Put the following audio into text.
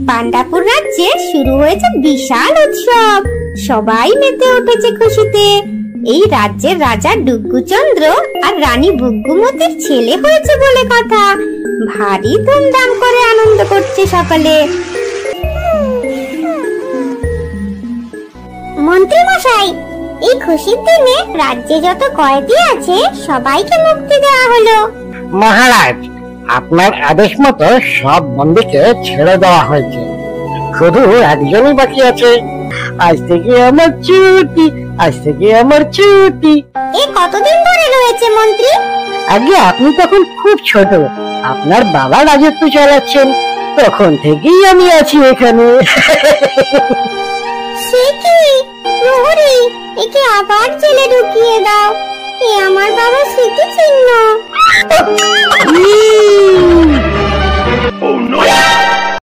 পান্ডাপুর রাজ্যে শুরু হয়েছে বিশাল উৎসব। সবাই মেতে উঠেছে খুশিতে। এই রাজ্যের রাজা ডুগ্গুচন্দ্র আর রানী ভুগ্গুমতির ছেলে হয়েছে বলে কথা। ভারী ধুমধাম করে আনন্দ করছে সকলে। মন্ত্রী মশাই, এই খুশির দিনে রাজ্যে যত কয়েদি আছে সবাইকে মুক্তি দেওয়া হলো। মহারাজ, আপনার আদেশ মতো সব বন্দীকে ছেড়ে দেওয়া হয়েছে। শুধু একজনই বাকি আছে। আজ থেকে আমার ছুটি, আজ থেকে আমার ছুটি। এ কতদিন ধরে রয়েছে মন্ত্রী? আগে আপনি তখন খুব ছোট, আপনার বাবা রাজত্ব চালাচ্ছেন, তখন থেকেই আমি আছি এখানে। সে কি প্রহরী, একে আবার জেলে ঢুকিয়ে দাও। এ আমার বাবার স্মৃতিচিহ্ন। Oh no!